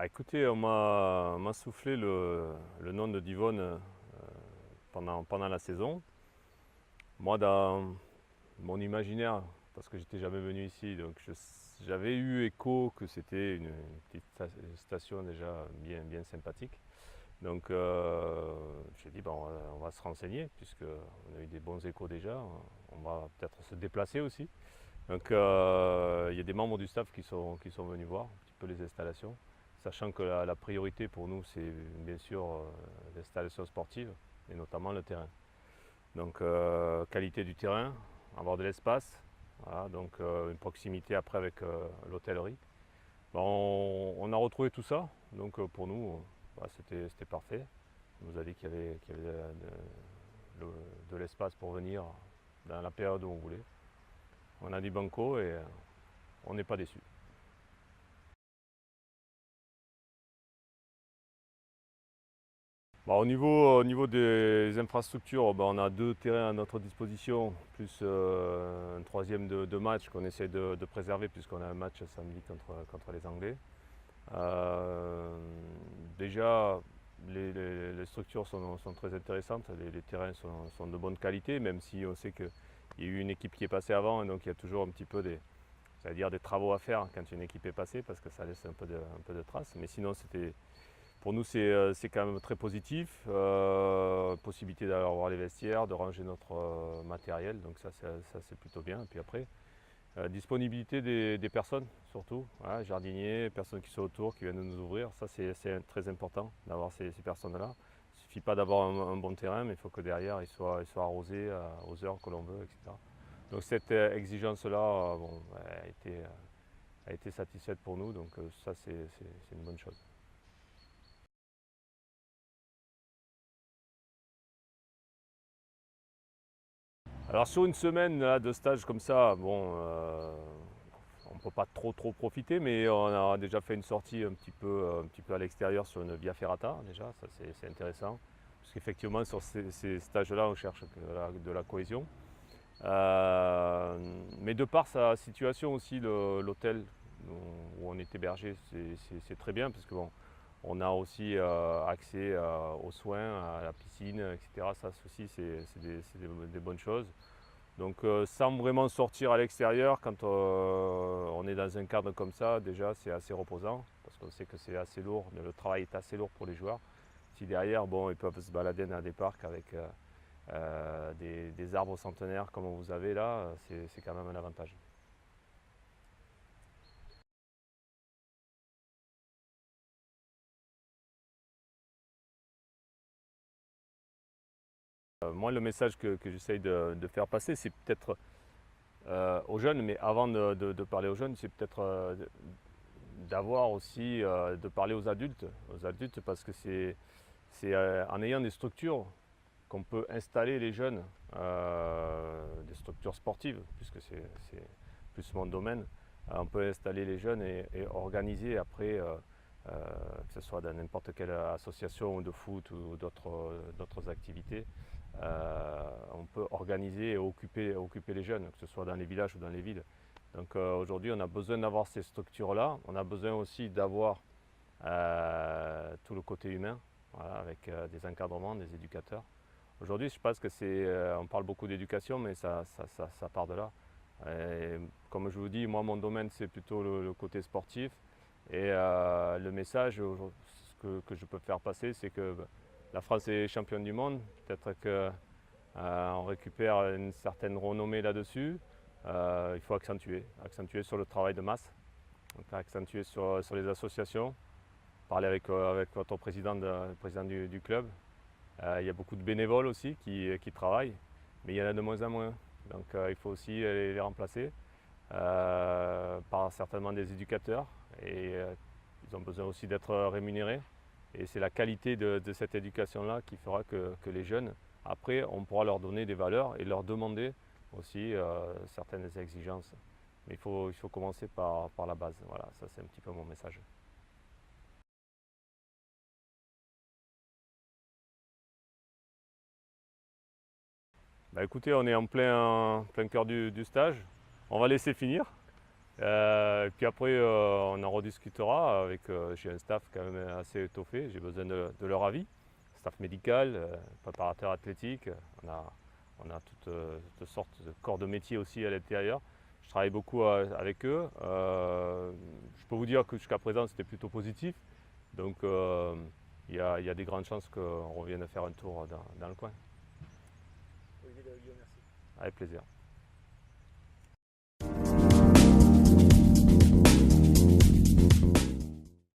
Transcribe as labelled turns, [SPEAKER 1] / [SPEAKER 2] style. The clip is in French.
[SPEAKER 1] Écoutez, on m'a soufflé le nom de Divonne pendant la saison. Moi, dans mon imaginaire, parce que j'étais jamais venu ici, donc j'avais eu écho que c'était une petite station déjà bien sympathique. Donc j'ai dit, bon, on va se renseigner, puisqu'on a eu des bons échos déjà. On va peut-être se déplacer aussi. Donc il y a des membres du staff qui sont venus voir un petit peu les installations, sachant que la priorité pour nous c'est bien sûr l'installation sportive et notamment le terrain. Donc qualité du terrain, avoir de l'espace, voilà, donc une proximité après avec l'hôtellerie. Bon, on a retrouvé tout ça, donc pour nous bah, c'était parfait. On nous a dit qu'il y avait de l'espace pour venir dans la période où on voulait. On a dit banco et on n'est pas déçu. Bah, au niveau des infrastructures, bah, on a deux terrains à notre disposition, plus un troisième de match qu'on essaie de préserver puisqu'on a un match samedi contre les Anglais. Euh, Déjà, les structures sont très intéressantes, les terrains sont de bonne qualité, même si on sait qu'il y a eu une équipe qui est passée avant, et donc il y a toujours un petit peu des travaux à faire quand une équipe est passée, parce que ça laisse un peu de traces. Mais sinon, pour nous, c'est quand même très positif. Possibilité d'aller voir les vestiaires, de ranger notre matériel, donc ça c'est plutôt bien. Et puis après, disponibilité des personnes surtout, voilà, jardiniers, personnes qui sont autour, qui viennent nous ouvrir, ça c'est très important d'avoir ces personnes-là. Il ne suffit pas d'avoir un bon terrain, mais il faut que derrière il soit arrosé aux heures que l'on veut, etc. Donc cette exigence-là bon, a été satisfaite pour nous, donc ça c'est une bonne chose. Alors sur une semaine là, de stage comme ça, bon, on ne peut pas trop profiter, mais on a déjà fait une sortie un petit peu à l'extérieur sur une via ferrata déjà, ça c'est intéressant, parce qu'effectivement sur ces stages-là on cherche de la cohésion. Mais de par sa situation aussi, l'hôtel où on est hébergé, c'est très bien, parce que bon, on a aussi accès aux soins, à la piscine, etc. Ça aussi c'est des bonnes choses. Donc sans vraiment sortir à l'extérieur, quand on est dans un cadre comme ça, déjà c'est assez reposant, parce qu'on sait que c'est assez lourd, le travail est assez lourd pour les joueurs. Si derrière, bon, ils peuvent se balader dans des parcs avec des arbres centenaires comme vous avez là, c'est quand même un avantage. Moi, le message que j'essaye de faire passer, c'est peut-être aux jeunes, mais avant de parler aux jeunes, c'est peut-être d'avoir aussi, de parler aux adultes parce que c'est en ayant des structures qu'on peut installer les jeunes, des structures sportives, puisque c'est plus mon domaine. On peut installer les jeunes et organiser après, que ce soit dans n'importe quelle association de foot ou d'autres activités. On peut organiser et occuper les jeunes, que ce soit dans les villages ou dans les villes. Donc aujourd'hui, on a besoin d'avoir ces structures-là. On a besoin aussi d'avoir tout le côté humain, voilà, avec des encadrements, des éducateurs. Aujourd'hui, je pense que on parle beaucoup d'éducation, mais ça part de là. Et comme je vous dis, moi, mon domaine, c'est plutôt le côté sportif. Et le message que je peux faire passer, c'est que la France est championne du monde. Peut-être qu'on récupère une certaine renommée là-dessus. Il faut accentuer sur le travail de masse, donc accentuer sur les associations, parler avec votre président du club. Il y a beaucoup de bénévoles aussi qui travaillent, mais il y en a de moins en moins. Donc il faut aussi les remplacer par certainement des éducateurs. Et ils ont besoin aussi d'être rémunérés. Et c'est la qualité de cette éducation-là qui fera que les jeunes, après, on pourra leur donner des valeurs et leur demander aussi certaines exigences. Mais il faut commencer par la base. Voilà, ça c'est un petit peu mon message. Bah écoutez, on est en plein cœur du stage. On va laisser finir. Puis après, on en rediscutera avec. J'ai un staff quand même assez étoffé. J'ai besoin de leur avis. Staff médical, préparateur athlétique. On a toutes sortes de corps de métier aussi à l'intérieur. Je travaille beaucoup avec eux. Je peux vous dire que jusqu'à présent, c'était plutôt positif. Donc, il y a des grandes chances qu'on revienne faire un tour dans le coin.
[SPEAKER 2] Olivier Daviglio, merci.
[SPEAKER 1] Avec plaisir.